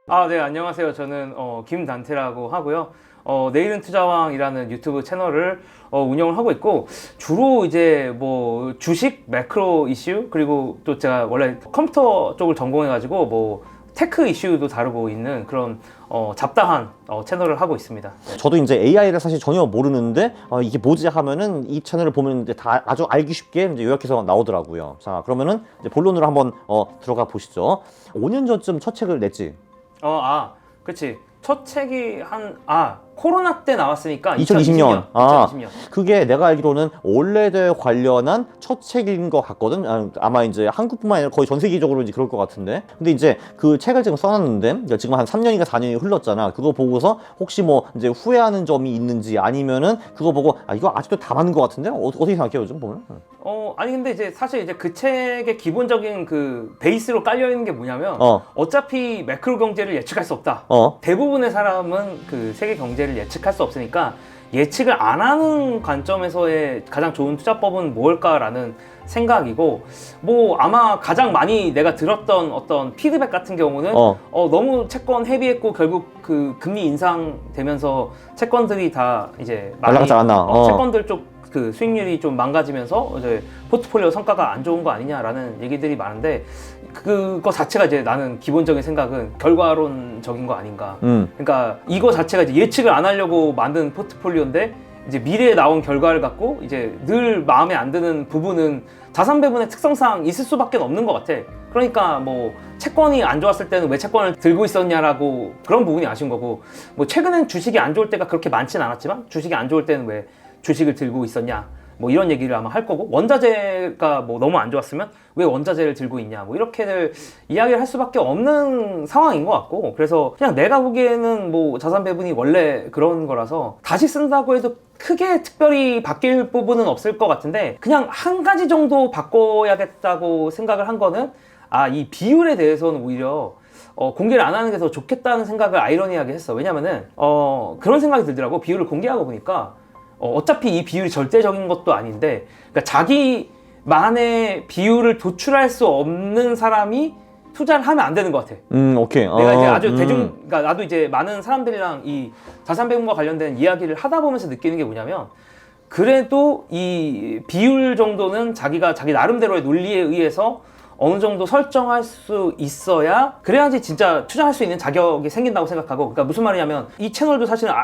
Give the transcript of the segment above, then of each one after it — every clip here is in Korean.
네, 안녕하세요. 저는 김단태라고 하고요. 내일은 투자왕이라는 유튜브 채널을 운영을 하고 있고, 주로 이제 뭐 주식, 매크로 이슈, 그리고 또 제가 원래 컴퓨터 쪽을 전공해가지고 뭐 테크 이슈도 다루고 있는 그런 잡다한 채널을 하고 있습니다. 네. 저도 이제 AI를 사실 전혀 모르는데 이게 뭐지 하면은 이 채널을 보면 이제 다 아주 알기 쉽게 이제 요약해서 나오더라고요. 자, 그러면은 이제 본론으로 한번 들어가 보시죠. 5년 전쯤 첫 책을 냈지. 그치. 첫 책이 코로나 때 나왔으니까 2020년. 2020년. 그게 내가 알기로는 올레드 관련한 첫 책인 것 같거든. 아마 이제 한국뿐만 아니라 거의 전 세계적으로 이제 그럴 것 같은데. 근데 이제 그 책을 지금 써놨는데 지금 한 3년인가 4년이 흘렀잖아. 그거 보고서 혹시 뭐 이제 후회하는 점이 있는지 아니면은 그거 보고 이거 아직도 다 맞는 것 같은데? 어떻게 생각해요, 좀 보면? 아니 근데 이제 사실 이제 그 책의 기본적인 그 베이스로 깔려 있는 게 뭐냐면 어차피 매크로 경제를 예측할 수 없다. 대부분의 사람은 그 세계 경제를 예측할 수 없으니까 예측을 안 하는 관점에서의 가장 좋은 투자법은 뭘까라는 생각이고, 뭐 아마 가장 많이 내가 들었던 어떤 피드백 같은 경우는 너무 채권 헤비했고 결국 그 금리 인상되면서 채권들이 다 이제 많이 채권들 쪽 그 수익률이 좀 망가지면서 이제 포트폴리오 성과가 안 좋은 거 아니냐라는 얘기들이 많은데, 그거 자체가 이제 나는 기본적인 생각은 결과론적인 거 아닌가. 그러니까 이거 자체가 이제 예측을 안 하려고 만든 포트폴리오인데 이제 미래에 나온 결과를 갖고 이제 늘 마음에 안 드는 부분은 자산 배분의 특성상 있을 수밖에 없는 것 같아. 그러니까 뭐 채권이 안 좋았을 때는 왜 채권을 들고 있었냐라고 그런 부분이 아쉬운 거고, 뭐 최근엔 주식이 안 좋을 때가 그렇게 많진 않았지만 주식이 안 좋을 때는 왜 주식을 들고 있었냐, 뭐 이런 얘기를 아마 할 거고, 원자재가 뭐 너무 안 좋았으면 왜 원자재를 들고 있냐, 뭐 이렇게들 이야기를 할 수밖에 없는 상황인 것 같고, 그래서 그냥 내가 보기에는 뭐 자산 배분이 원래 그런 거라서 다시 쓴다고 해도 크게 특별히 바뀔 부분은 없을 것 같은데, 그냥 한 가지 정도 바꿔야겠다고 생각을 한 거는 이 비율에 대해서는 오히려 공개를 안 하는 게 더 좋겠다는 생각을 아이러니하게 했어. 왜냐면은 그런 생각이 들더라고. 비율을 공개하고 보니까 어차피 이 비율이 절대적인 것도 아닌데, 그러니까 자기만의 비율을 도출할 수 없는 사람이 투자를 하면 안 되는 것 같아. 오케이. 내가 이제 아주 그러니까 나도 이제 많은 사람들이랑 이 자산 배분과 관련된 이야기를 하다 보면서 느끼는 게 뭐냐면, 그래도 이 비율 정도는 자기가 자기 나름대로의 논리에 의해서 어느 정도 설정할 수 있어야, 그래야지 진짜 투자할 수 있는 자격이 생긴다고 생각하고. 그러니까 무슨 말이냐면, 이 채널도 사실은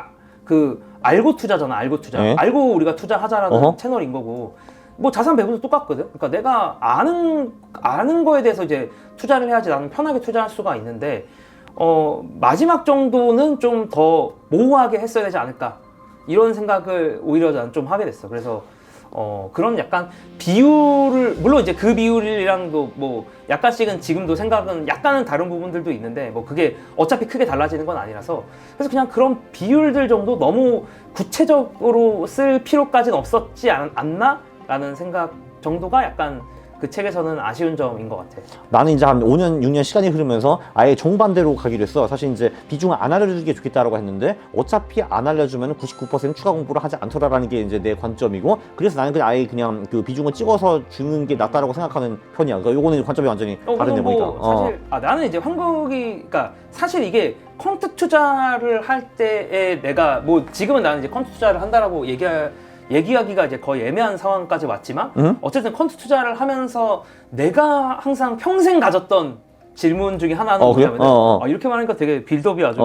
알고 투자잖아. 알고 투자. 알고 우리가 투자하자라는 채널인 거고, 뭐 자산 배분도 똑같거든. 그러니까 내가 아는 거에 대해서 이제 투자를 해야지 나는 편하게 투자할 수가 있는데, 마지막 정도는 좀 더 모호하게 했어야 되지 않을까, 이런 생각을 오히려 난 좀 하게 됐어. 그래서 그런 약간 비율을, 물론 이제 그 비율이랑도 뭐 약간씩은 지금도 생각은 약간은 다른 부분들도 있는데, 뭐 그게 어차피 크게 달라지는 건 아니라서, 그래서 그냥 그런 비율들 정도 너무 구체적으로 쓸 필요까지는 없었지 않나? 라는 생각 정도가 약간 그 책에서는 아쉬운 점인 것 같아. 나는 이제 한 5년, 6년 시간이 흐르면서 아예 정반대로 가기로 했어. 사실 이제 비중을 안 알려주는 게 좋겠다라고 했는데, 어차피 안 알려주면 99% 추가 공부를 하지 않더라라는 게 이제 내 관점이고, 그래서 나는 그냥 아예 그냥 그 비중을 찍어서 주는 게 낫다라고 생각하는 편이야. 그러니까 요거는 관점이 완전히 다른데 보니까. 사실 나는 이제 그러니까 사실 이게 퀀트 투자를 할 때에 내가 뭐 지금은 나는 이제 퀀트 투자를 한다라고 얘기하기가 이제 거의 애매한 상황까지 왔지만, 어쨌든 퀀트 투자를 하면서 내가 항상 평생 가졌던 질문 중에 하나는 뭐냐면, 이렇게 말하니까 되게 빌드업이 아주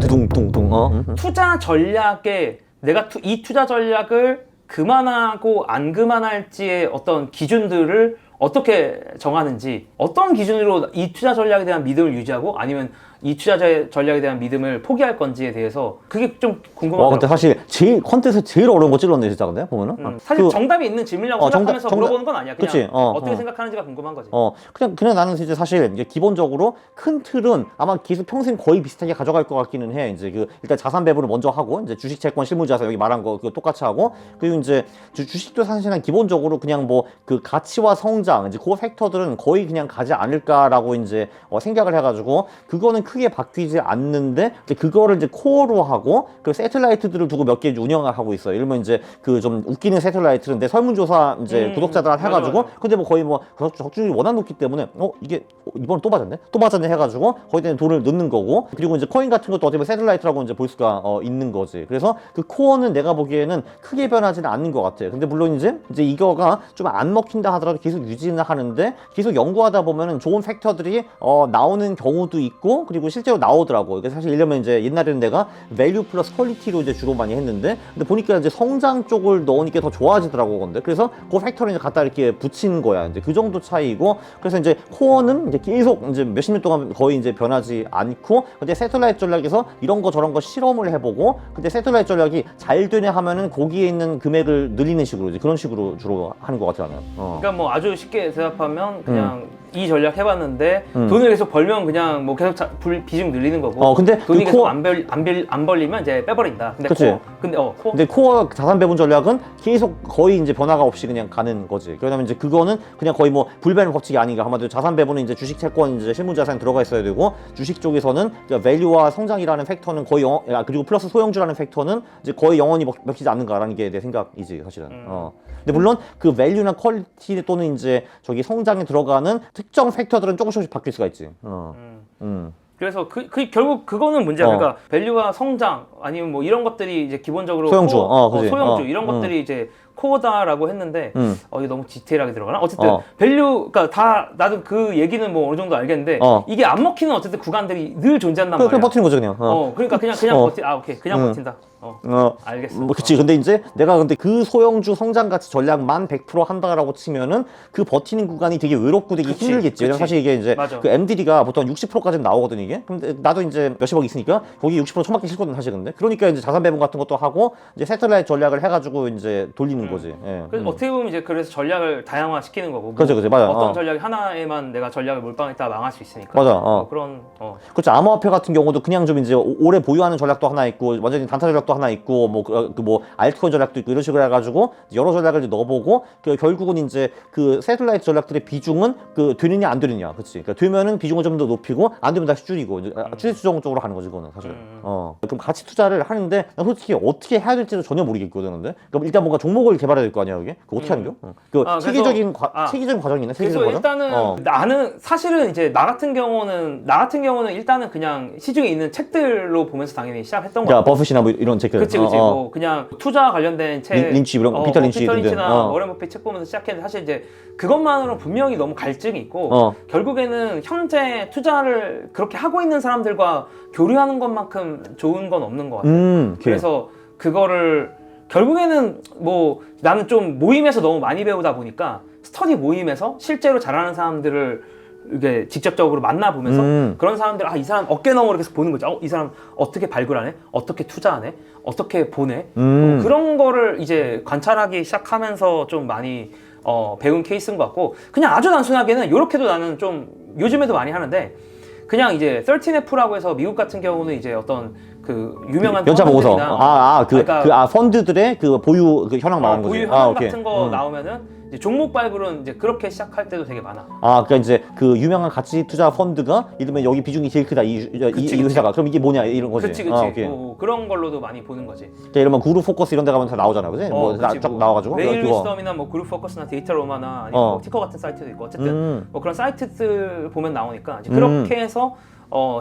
두둥둥둥. 투자 전략에 내가 이 투자 전략을 그만하고 안 그만할지의 어떤 기준들을 어떻게 정하는지, 어떤 기준으로 이 투자 전략에 대한 믿음을 유지하고 아니면 이 투자 전략에 대한 믿음을 포기할 건지에 대해서 그게 좀 궁금하더라고요. 근데 사실 콘텐츠 제일 어려운 거 찔렀네 진짜. 근데 보면은 사실 정답이 있는 질문이라고 생각하면서 물어보는 건 아니야. 그냥 그치? 어떻게 생각하는지가 궁금한 거지. 그냥 나는 이제 사실 이제 기본적으로 큰 틀은 아마 계속 평생 거의 비슷하게 가져갈 것 같기는 해. 이제 일단 자산 배분을 먼저 하고, 이제 주식, 채권, 실물자산 여기 말한 거 그거 똑같이 하고, 그리고 이제 주식도 사실은 기본적으로 그냥 뭐 그 가치와 성장 성장, 이제 그 팩터들은 거의 그냥 가지 않을까라고 이제 생각을 해가지고 그거는 크게 바뀌지 않는데 이제 그거를 이제 코어로 하고 그 새틀라이트들을 두고 몇 개 운영을 하고 있어요. 예를 들면 이제 그 좀 웃기는 새틀라이트는 내 설문조사 이제 구독자들한테 해가지고 근데 뭐 거의 뭐 적중률이 워낙 높기 때문에 이게 이번에 또 맞았네 해가지고 거기다 돈을 넣는 거고 그리고 이제 코인 같은 것도 어떻게 보면 새틀라이트라고 이제 볼 수가 있는 거지. 그래서 그 코어는 내가 보기에는 크게 변하지는 않는 것 같아요. 근데 물론 이제 이거가 좀 안 먹힌다 하더라도 계속 유지는 하는데 계속 연구하다 보면은 좋은 팩터들이 나오는 경우도 있고 그리고 실제로 나오더라고. 그러니까 사실 이러면 이제 옛날에는 내가 밸류 플러스 퀄리티로 이제 주로 많이 했는데 근데 보니까 이제 성장 쪽을 넣으니까 더 좋아지더라고. 근데 그래서 그 팩터를 이제 갖다 이렇게 붙이는 거야. 이제 그 정도 차이고 그래서 이제 코어는 이제 계속 이제 몇십 년 동안 거의 이제 변하지 않고 근데 새틀라이트 전략에서 이런 거 저런 거 실험을 해보고 근데 새틀라이트 전략이 잘 되네 하면은 거기에 있는 금액을 늘리는 식으로 이제 그런 식으로 주로 하는 것 같아요. 그러니까 뭐 아주 쉽게 대답하면 그냥 이 전략 해봤는데 돈을 계속 벌면 그냥 뭐 계속 비중 늘리는 거고 근데 돈이 그 계속 안 벌리면 이제 빼버린다. 근데 그치. 근데 코어 자산 배분 전략은 계속 거의 이제 변화가 없이 그냥 가는 거지. 왜냐면 이제 그거는 그냥 거의 뭐 불변의 법칙이 아닌가. 한마디로 자산 배분은 이제 주식 채권 이제 실물 자산이 들어가 있어야 되고 주식 쪽에서는 밸류와 성장이라는 팩터는 거의 그리고 플러스 소형주라는 팩터는 이제 거의 영원히 먹히지 않는가라는 게 내 생각이지 사실은. 근데 물론 그 밸류나 퀄리티 또는 이제 저기 성장에 들어가는 특정 팩터들은 조금씩 바뀔 수가 있지. 그래서 결국 그거는 문제야. 그러니까 밸류와 성장 아니면 뭐 이런 것들이 이제 기본적으로 소형주, 소형주 이런 것들이 이제 코어다라고 했는데 이게 너무 디테일하게 들어가나? 어쨌든 밸류, 그러니까 다 나도 그 얘기는 뭐 어느 정도 알겠는데 이게 안 먹히는 어쨌든 구간들이 늘 존재한단 말이야. 그냥 버티는 거죠 그냥. 그러니까 그냥 오케이 그냥 버틴다. 알겠어. 그치. 근데 이제 내가 그 소형주 성장 가치 전략만 100% 한다라고 치면은 그 버티는 구간이 되게 외롭고 되게 힘들겠지. 왜냐면 사실 이게 이제 맞아. 그 MDD가 보통 60%까지는 나오거든 이게. 근데 나도 이제 몇십억 있으니까 거기 60% 처맞기 싫거든 사실 근데. 그러니까 이제 자산 배분 같은 것도 하고 이제 새틀라이트 전략을 해가지고 이제 돌리는 거지. 예. 그래서 어떻게 보면 이제 그래서 전략을 다양화 시키는 거고. 그렇죠, 맞아. 어떤 전략이 하나에만 내가 전략을 몰빵했다가 망할 수 있으니까. 맞아. 그런. 그렇죠. 암호화폐 같은 경우도 그냥 좀 이제 오래 보유하는 전략도 하나 있고 완전히 단타 전략도 하나 있고 뭐 알트코인 전략도 있고 이런 식으로 해가지고 여러 전략을 이제 넣어보고 결국은 이제 그 새틀라이트 전략들의 비중은 되느냐 안 되느냐, 그렇지. 그러니까 되면은 비중을 좀 더 높이고 안 되면 다시 줄이고 추세 수정 쪽으로 가는 거지 그거는 사실. 그럼 가치 투자를 하는데 난 솔직히 어떻게 해야 될지도 전혀 모르겠거든. 근데 그러니까 일단 뭔가 종목을 개발해야 될 거 아니야 이게. 그거 어떻게 하는 거? 체계적인 과정이 있나? 그래서 일단은 나는 사실은 이제 나 같은 경우는 일단은 그냥 시중에 있는 책들로 보면서 당연히 시작했던 거야. 버핏이나 뭐 이런 책들. 그치. 뭐 그냥 투자 관련된 책, 린치 이런 거, 피터 린치나 워렌 버핏 책 보면서 시작했는데 사실 이제 그것만으로 분명히 너무 갈증이 있고 결국에는 현재 투자를 그렇게 하고 있는 사람들과 교류하는 것만큼 좋은 건 없는 것 같아요. 그래서 그거를 결국에는 뭐 나는 좀 모임에서 너무 많이 배우다 보니까 스터디 모임에서 실제로 잘하는 사람들을 이게 직접적으로 만나보면서 그런 사람들 이 사람 어깨너머로 계속 보는 거죠. 이 사람 어떻게 발굴하네? 어떻게 투자하네? 어떻게 보내? 그런 거를 이제 관찰하기 시작하면서 좀 많이 배운 케이스인 것 같고 그냥 아주 단순하게는 이렇게도 나는 좀 요즘에도 많이 하는데 그냥 이제 13F라고 해서 미국 같은 경우는 이제 어떤 그 유명한 연차 보고서 그러니까 펀드들의 그 보유 현황 나오는 거지. 보유 현황 같은 거 나오면은 이제 종목 발굴은 이제 그렇게 시작할 때도 되게 많아. 그러니까 이제 그 유명한 가치 투자 펀드가 이러면 여기 비중이 제일 크다 이 회사가 그럼 이게 뭐냐 이런 거지. 그치. 그런 걸로도 많이 보는 거지. 그러니까 이러면 그룹 포커스 이런 데 가면 다 나오잖아, 그지? 쫙 나와가지고. 메일 위스덤이나 뭐 그룹 포커스나 데이터 로마나 아니면 뭐 티커 같은 사이트도 있고 어쨌든 뭐 그런 사이트들 보면 나오니까 이제 그렇게 해서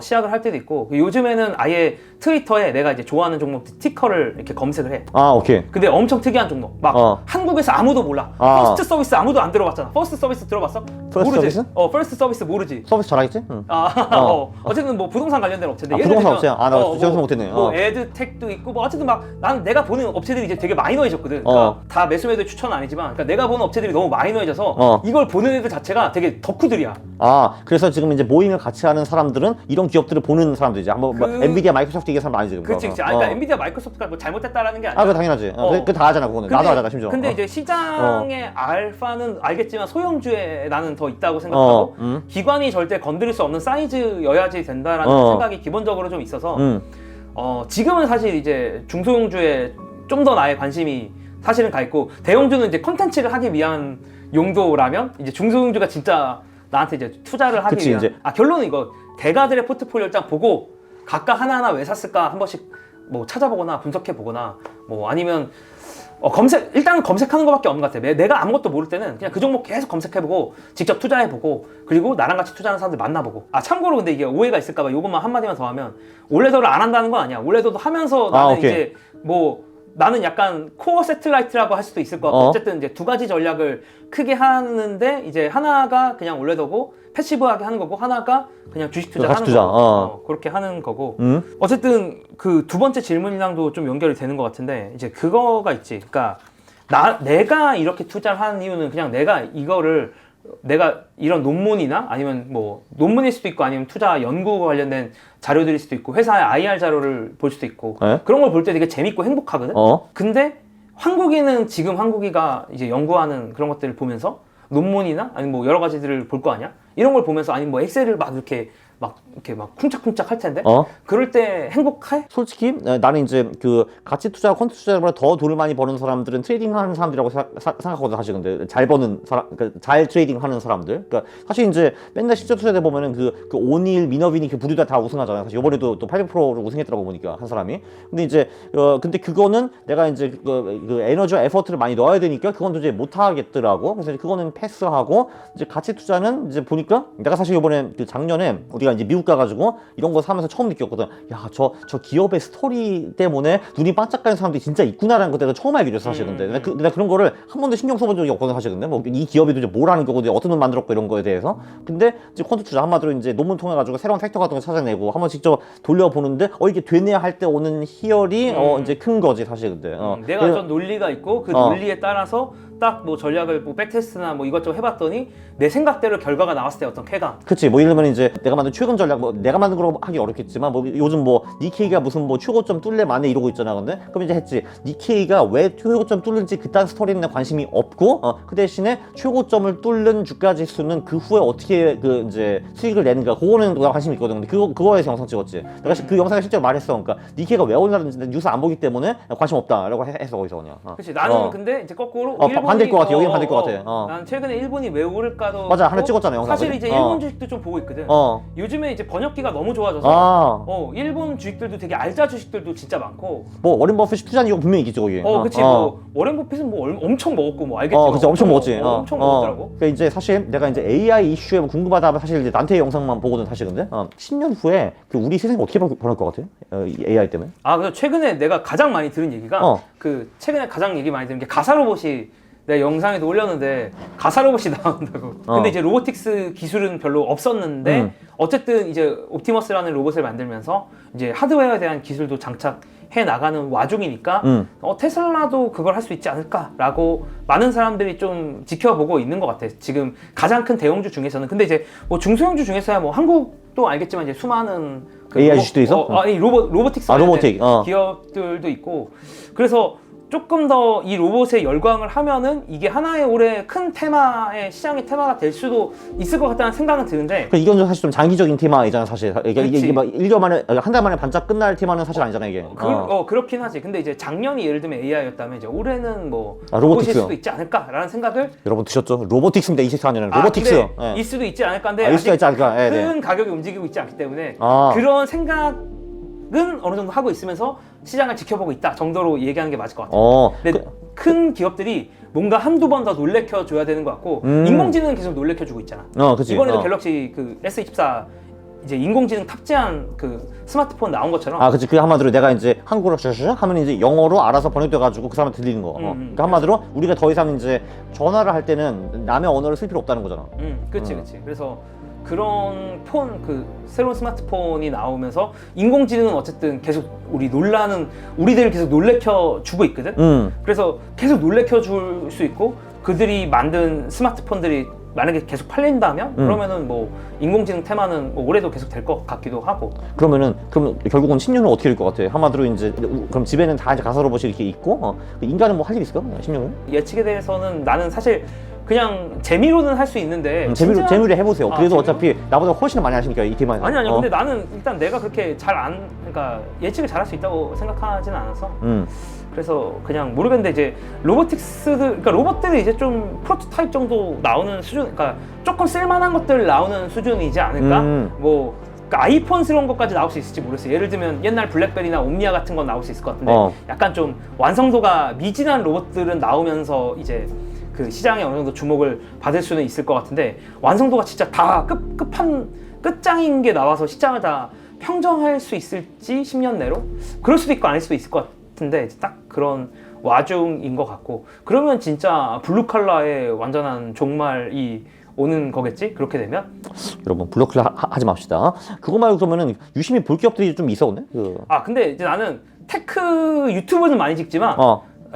시작을 할 때도 있고 요즘에는 아예 트위터에 내가 이제 좋아하는 종목 스티커를 이렇게 검색을 해. 오케이. 근데 엄청 특이한 종목 막 한국에서 아무도 몰라. 퍼스트 서비스 아무도 안 들어봤잖아. 퍼스트 서비스 들어봤어? 모르지. 퍼스트 서비스 모르지. 서비스 잘하겠지? 어쨌든 뭐 부동산 관련된 업체인데 부동산 업체야? 나 생각 못했네. 뭐 에드텍도 있고 뭐 어쨌든 막 나는 내가 보는 업체들이 이제 되게 마이너해졌거든. 그러니까 다 매수매도 추천은 아니지만 그러니까 내가 보는 업체들이 너무 마이너해져서 이걸 보는 애들 자체가 되게 덕후들이야. 그래서 지금 이제 모임을 같이 하는 사람들은 이런 기업들을 보는 사람들이지. 한번 뭐 엔비디아, 마이크로소프트 얘기하는 사람 아니지. 그치. 그러니까 엔비디아, 마이크로소프트가 뭐 잘못됐다라는 게 아니라. 그거 당연하지. 그거 다 하잖아, 그거는. 나도 하잖아, 심지어. 근데 이제 시장의 알파는 알겠지만 소형주에 나는 더 있다고 생각하고 기관이 절대 건드릴 수 없는 사이즈여야지 된다라는 생각이 기본적으로 좀 있어서 지금은 사실 이제 중소형주에 좀 더 나의 관심이 사실은 가 있고 대형주는 이제 컨텐츠를 하기 위한 용도라면 이제 중소형주가 진짜 나한테 이제 투자를 하기 그치, 위한 이제. 결론은 이거 대가들의 포트폴리오를 딱 보고 각각 하나하나 왜 샀을까 한 번씩 뭐 찾아보거나 분석해 보거나 뭐 아니면 일단은 검색하는 것밖에 없는 것 같아. 내가 아무것도 모를 때는 그냥 그 종목 계속 검색해보고 직접 투자해보고 그리고 나랑 같이 투자하는 사람들 만나보고. 참고로 근데 이게 오해가 있을까봐 요것만 한마디만 더 하면 올레더를 안 한다는 건 아니야. 올레더도 하면서 나는 오케이. 이제 뭐 나는 약간 코어 세틀라이트라고 할 수도 있을 것 같고 어쨌든 이제 두 가지 전략을 크게 하는데 이제 하나가 그냥 올레더고 패시브하게 하는 거고 하나가 그냥 주식 투자하는 거고 그렇게 하는 거고 어쨌든 그 두 번째 질문이랑도 좀 연결이 되는 것 같은데 이제 그거가 있지. 그러니까 내가 이렇게 투자를 하는 이유는 그냥 내가 이런 논문이나 아니면 뭐 논문일 수도 있고 아니면 투자 연구 관련된 자료들일 수도 있고 회사의 IR 자료를 볼 수도 있고 그런 걸 볼 때 되게 재밌고 행복하거든. 근데 지금 황국이가 이제 연구하는 그런 것들을 보면서 논문이나 아니면 뭐 여러 가지들을 볼 거 아니야? 이런 걸 보면서 아니면 뭐 엑셀을 막 이렇게 쿵짝쿵짝 할 텐데 그럴 때 행복해? 솔직히 나는 이제 그 가치 투자, 퀀트 투자보다 더 돈을 많이 버는 사람들은 트레이딩하는 사람들이라고 생각하거든. 사실 근데 잘 버는 사람, 그러니까 잘 트레이딩하는 사람들. 그러니까 사실 이제 맨날 실제 투자대 보면은 그 오닐, 미너빈이 그 부류다 다 우승하잖아요. 사실 이번에도 또 800%를 우승했더라고 보니까 한 사람이. 근데 이제 근데 그거는 내가 이제 그 에너지와 에포트를 많이 넣어야 되니까 그건 이제 못 하겠더라고. 그래서 그거는 패스하고 이제 가치 투자는 이제 보니까 내가 사실 이번에 그 작년에 우리가 이제 미국 가가지고 이런 거 사면서 처음 느꼈거든. 야, 저 기업의 스토리 때문에 눈이 반짝거리는 사람들이 진짜 있구나라는 거 내가 처음 알게 됐어, 사실. 근데 내가 그런 거를 한 번도 신경 써본 적이 없거든, 사실. 근데 뭐 이 기업이 도대체 뭘 하는 거고 어떤 돈 만들었고 이런 거에 대해서. 근데 이제 퀀트 투자 한마디로 이제 논문 통해 가지고 새로운 팩터 같은 거 찾아내고 한번 직접 돌려보는데 이게 되네 할 때 오는 희열이 이제 큰 거지, 사실. 근데 내가 좀 논리가 있고 그 논리에 따라서 딱 뭐 전략을 뭐 백테스트나 뭐 이것저것 해봤더니 내 생각대로 결과가 나왔을 때 어떤 쾌감. 그치. 뭐 예를 들면 이제 내가 만든 최근 전략 뭐 내가 만든 거로 하기 어렵겠지만 뭐 요즘 뭐 니케이가 무슨 뭐 최고점 뚫래 마네 이러고 있잖아. 근데 그럼 이제 했지. 니케이가 왜 최고점 뚫는지 그딴 스토리는 관심이 없고 그 대신에 최고점을 뚫는 주가 지수는 그 후에 어떻게 그 이제 수익을 내는가 그거는 내가 관심이 있거든. 근데 그거에 대해서 영상 찍었지. 내가 그 영상에 실제로 말했어. 그러니까 니케이가 왜 올라가는지 뉴스 안 보기 때문에 관심 없다라고 해서 거기서 그냥. 그렇지. 나는 근데 이제 거꾸로 반대일 것 같아. 여기는 반대일 것 같아. 난 최근에 일본이 왜 오를까도 맞아. 하나 찍었잖아, 영상. 사실 이제 일본 주식도 좀 보고 있거든. 요즘에 이제 번역기가 너무 좋아져서 일본 주식들도 되게 알짜 주식들도 진짜 많고. 뭐 워렌 버핏이 투자한 이유가 분명히 있겠지 거기. 그치. 뭐 워렌 버핏은 뭐 엄청 먹었고 뭐 알겠지. 그치. 엄청 먹었지. 엄청 먹었더라고. 그러니까 이제 사실 내가 이제 AI 이슈에 뭐 궁금하다 하면 사실 이제 난태의 영상만 보거든, 사실. 근데 10년 후에 그 우리 세상이 어떻게 변할 것 같아? AI 때문에? 그래서 최근에 내가 가장 많이 들은 얘기가 그 최근에 가장 얘기 많이 들은 게 가사 로봇이 내가 영상에도 올렸는데 가사 로봇이 나온다고. 근데 이제 로보틱스 기술은 별로 없었는데 어쨌든 이제 옵티머스라는 로봇을 만들면서 이제 하드웨어에 대한 기술도 장착해 나가는 와중이니까 테슬라도 그걸 할 수 있지 않을까라고 많은 사람들이 좀 지켜보고 있는 것 같아. 지금 가장 큰 대형주 중에서는. 근데 이제 뭐 중소형주 중에서야 뭐 한국도 알겠지만 이제 수많은 그 AI 주식도 있어? 로보틱스 로보틱 기업들도 있고. 그래서 조금 더 이 로봇에 열광을 하면은 이게 하나의 올해 큰 테마의 시장의 테마가 될 수도 있을 것 같다는 생각은 드는데 이건 사실 좀 장기적인 테마이잖아, 사실. 이게 막 1개월 만에 한 달 만에 반짝 끝날 테마는 사실 아니잖아, 이게. 그렇긴 하지. 근데 이제 작년이 예를 들면 AI였다면 이제 올해는 뭐 로보틱스. 로봇일 수도 있지 않을까라는 생각을. 여러분 드셨죠? 로보틱스입니다. 24년에는 로보틱스. 일 수도 있지 않을까. 근데 있을 수도 있지 않을까. 큰 가격이 움직이고 있지 않기 때문에 그런 생각은 어느 정도 하고 있으면서 시장을 지켜보고 있다 정도로 얘기하는 게 맞을 것 같아요. 근데 큰 기업들이 뭔가 한두 번 더 놀래켜줘야 되는 것 같고 인공지능은 계속 놀래켜주고 있잖아. 그치. 이번에도 갤럭시 그 S24 이제 인공지능 탑재한 그 스마트폰 나온 것처럼. 그치. 그 한마디로 내가 이제 한국어로 하면 이제 영어로 알아서 번역돼가지고 그 사람한테 들리는 거. 그러니까 한마디로 우리가 더 이상 이제 전화를 할 때는 남의 언어를 쓸 필요 없다는 거잖아. 그치. 그래서 그런 새로운 스마트폰이 나오면서 인공지능은 어쨌든 계속 우리들을 계속 놀래켜 주고 있거든. 그래서 계속 놀래켜 줄 수 있고 그들이 만든 스마트폰들이 만약에 계속 팔린다면 그러면은 뭐 인공지능 테마는 뭐 올해도 계속 될 것 같기도 하고. 그럼 결국은 10년 후 어떻게 될 것 같아? 한마디로 이제 그럼 집에는 다 이제 가사 로봇이 이렇게 있고 인간은 뭐 할 일 있을까? 10년 후? 예측에 대해서는 나는 사실 그냥 재미로는 할 수 있는데 재미로 해보세요. 그래도 어차피 나보다 훨씬 많이 하시니까 이 테마에서. 아니 근데 나는 일단 내가 그렇게 그러니까 예측을 잘할 수 있다고 생각하지는 않아서 그래서 그냥 모르겠는데 이제 그러니까 로봇들이 이제 좀 프로토타입 정도 나오는 수준, 그러니까 조금 쓸만한 것들 나오는 수준이지 않을까? 뭐 그러니까 아이폰스러운 것까지 나올 수 있을지 모르겠어요. 예를 들면 옛날 블랙베리나 옴니아 같은 건 나올 수 있을 것 같은데 약간 좀 완성도가 미진한 로봇들은 나오면서 이제 그 시장에 어느 정도 주목을 받을 수는 있을 것 같은데, 완성도가 진짜 다 끝장인 게 나와서 시장을 다 평정할 수 있을지 10년 내로? 그럴 수도 있고 아닐 수도 있을 것 같은데 딱 그런 와중인 것 같고, 그러면 진짜 블루칼라의 완전한 종말이 오는 거겠지? 그렇게 되면? 여러분 블루칼라 하지 맙시다. 그거 말고 그러면은 유심히 볼 기업들이 좀 있어 근데? 근데 이제 나는 테크 유튜브는 많이 찍지만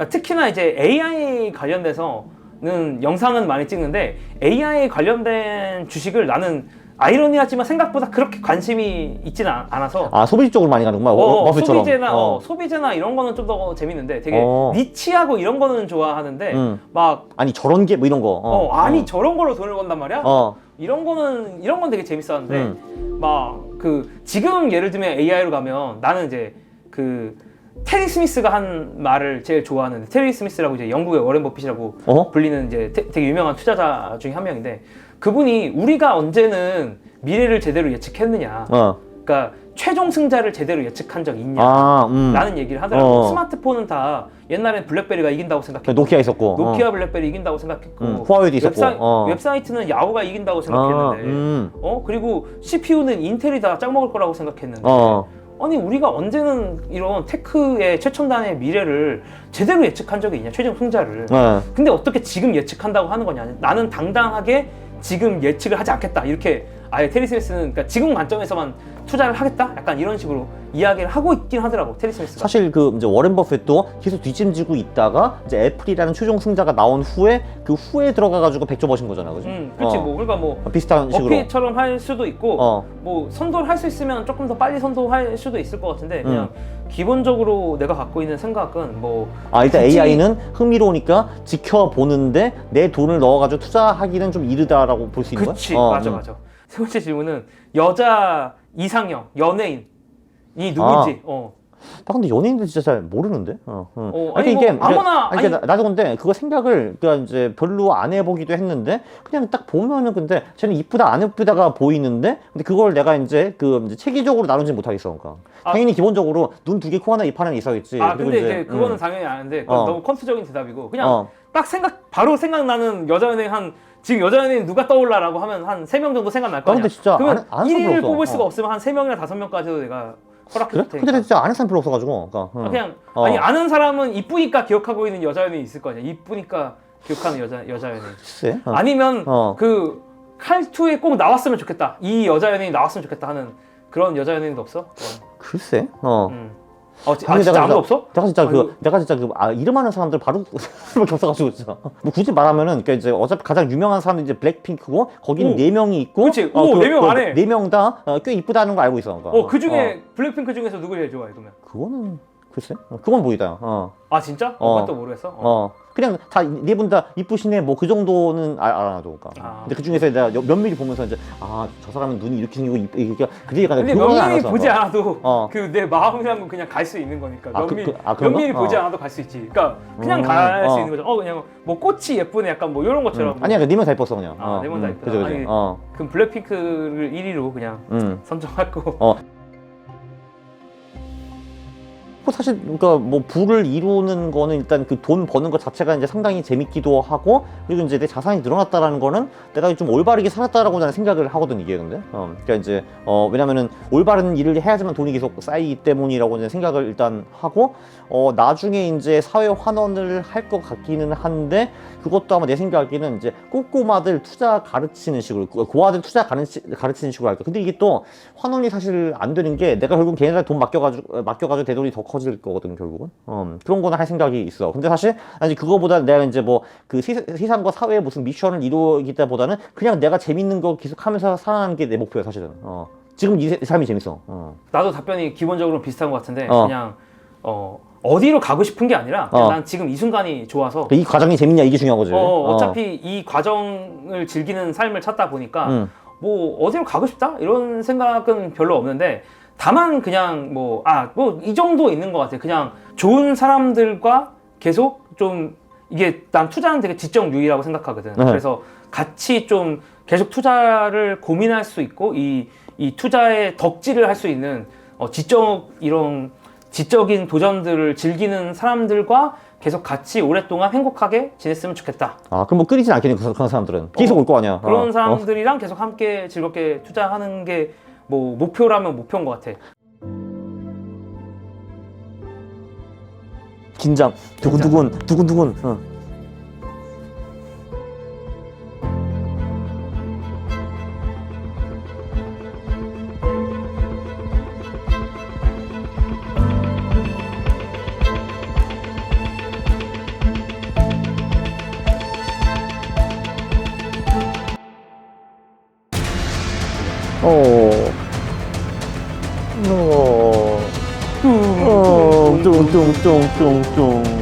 특히나 이제 AI 관련돼서는 영상은 많이 찍는데, AI 관련된 주식을 나는 아이러니하지만 생각보다 그렇게 관심이 있지는 않아서. 소비지 쪽으로 많이 가는구만. 버핏처럼. 소비재나 이런 거는 좀 더 재밌는데 되게 니치하고 이런 거는 좋아하는데 막 아니 저런 게 뭐 이런 거. 저런 걸로 돈을 번단 말이야? 이런 건 되게 재밌었는데 막 지금 예를 들면 AI로 가면 나는 이제 테리 스미스가 한 말을 제일 좋아하는데, 테리 스미스라고 이제 영국의 워렌 버핏이라고 불리는 이제 되게 유명한 투자자 중에 한 명인데, 그분이 우리가 언제는 미래를 제대로 예측했느냐, 그러니까 최종 승자를 제대로 예측한 적이 있냐 라는 얘기를 하더라고요. 스마트폰은 다 옛날엔 블랙베리가 이긴다고 생각했고, 노키아 있었고, 노키아 블랙베리 이긴다고 생각했고, 후아웨이도 있었고, 웹사이트는 야후가 이긴다고 생각했는데 그리고 CPU는 인텔이 다 짱 먹을 거라고 생각했는데 아니 우리가 언제는 이런 테크의 최첨단의 미래를 제대로 예측한 적이 있냐, 최종 승자를. 근데 어떻게 지금 예측한다고 하는 거냐. 나는 당당하게 지금 예측을 하지 않겠다, 이렇게 아예 테리 스미스는 그러니까 지금 관점에서만 투자를 하겠다, 약간 이런 식으로 이야기를 하고 있긴 하더라고, 테리 스미스가. 사실 이제 워렌 버핏도 계속 뒷짐지고 있다가 이제 애플이라는 최종 승자가 나온 후에 그 후에 들어가가지고 100조 버신 거잖아, 그지? 그렇지. 뭐 그러니까 뭐 비슷한 식으로 버핏처럼 할 수도 있고 뭐 선도를 할 수 있으면 조금 더 빨리 선도할 수도 있을 것 같은데, 그냥 기본적으로 내가 갖고 있는 생각은 뭐 일단 AI는 흥미로우니까 지켜보는데 내 돈을 넣어가지고 투자하기는 좀 이르다라고 볼 수 있는 거야? 그치. 맞아. 세 번째 질문은 여자 이상형 연예인이 누구지? 나 근데 연예인들 진짜 잘 모르는데. 아니 이게 뭐 아무나. 나도 근데 그거 생각을 그러니까 이제 별로 안 해보기도 했는데, 그냥 딱 보면은 근데 쟤는 이쁘다 안 이쁘다가 보이는데, 근데 그걸 내가 이제 이제 체계적으로 나누지 못하겠어. 그러니까 당연히 기본적으로 눈 두 개, 코 하나, 입 하나는 있어야겠지. 근데 이제 그거는 당연히 아는데 너무 컨트적인 대답이고, 그냥 딱 바로 생각나는 여자 연예인 지금 여자 연예인 누가 떠올라라고 하면 한 3명 정도 생각날 거 아니야. 근데 진짜 그러면 아는 1위를 뽑을 수가 없으면 한 3명이나 5명까지도 내가 허락해줄 테니까. 근데 진짜 아는 사람 별로 없어가지고. 그냥 아니 아는 사람은 이쁘니까 기억하고 있는 여자 연예인 있을 거 아니야. 이쁘니까 기억하는 여자 연예인. 글쎄. 아니면 칼투에 꼭 나왔으면 좋겠다, 이 여자 연예인 나왔으면 좋겠다 하는 그런 여자 연예인도 없어? 글쎄. 진짜 아무도 없어? 내가 진짜 이름 아는 사람들 바로 수밖에 없어가지고 진짜. 뭐 굳이 말하면은 이제 어차피 가장 유명한 사람이 이제 블랙핑크고, 거기는 4명이 있고. 그렇지. 4명 안에 4명 다 꽤 이쁘다는 거 알고 있어. 그러니까. 그 중에 블랙핑크 중에서 누구 제일 좋아해 그러면? 그거는 글쎄. 그건 보이다. 진짜? 그것도 모르겠어. 그냥 다 4분 다 이쁘시네 뭐 그 정도는 알아놔도. 근데 그 중에서 내가 면밀히 보면서 이제 저 사람은 눈이 이렇게 생기고 이게 그게 약간. 근데 면밀히 보지 않아도 내 마음이란 건 그냥 갈 수 있는 거니까. 면밀히 보지 않아도 갈 수 있지. 그러니까 그냥 갈 수 있는 거죠. 그냥 뭐 꽃이 예쁘네, 약간 뭐 이런 것처럼. 아니야, 4명 다 이뻤어 그냥. 4명 다 이쁘다. 그죠. 그럼 블랙핑크를 1위로 그냥 선정하고. 사실 그러니까 뭐 부를 이루는 거는 일단 그 돈 버는 것 자체가 이제 상당히 재밌기도 하고, 그리고 이제 내 자산이 늘어났다라는 거는 내가 좀 올바르게 살았다라고 나는 생각을 하거든, 이게. 근데 그러니까 이제 왜냐면은 올바른 일을 해야지만 돈이 계속 쌓이기 때문이라고 이제 생각을 일단 하고, 나중에 이제 사회 환원을 할 것 같기는 한데, 그것도 아마 내 생각에는 이제 꼬꼬마들 투자 가르치는 식으로, 고아들 투자 가르치는 식으로 할까. 근데 이게 또 환원이 사실 안 되는 게, 내가 결국 걔네들 돈 맡겨가지고 내 돈이 더 커질 거거든, 결국은. 그런 거는 할 생각이 있어. 근데 사실 아니 그거보다 내가 이제 뭐 세상과 사회의 무슨 미션을 이루기보다는 그냥 내가 재밌는 거 계속 하면서 살아가는 게 내 목표야, 사실은. 지금 이 삶이 재밌어. 나도 답변이 기본적으로 비슷한 것 같은데, 그냥 어디로 가고 싶은 게 아니라 난 지금 이 순간이 좋아서. 이 과정이 재밌냐, 이게 중요한 거지. 어차피 이 과정을 즐기는 삶을 찾다 보니까 뭐 어디로 가고 싶다? 이런 생각은 별로 없는데, 다만 그냥 뭐 이 정도 있는 것 같아요. 그냥 좋은 사람들과 계속 좀 이게 난 투자는 되게 지적 유의라고 생각하거든. 네. 그래서 같이 좀 계속 투자를 고민할 수 있고 이 투자의 덕질을 할 수 있는 이런 지적인 도전들을 즐기는 사람들과 계속 같이 오랫동안 행복하게 지냈으면 좋겠다. 그럼 뭐 끊이진 않겠네, 그런 사람들은. 계속 올 거 아니야. 그런 사람들이랑 계속 함께 즐겁게 투자하는 게 뭐 목표라면 목표인 것 같아. 긴장. 두근두근. 뚱뚱뚱뚱뚱.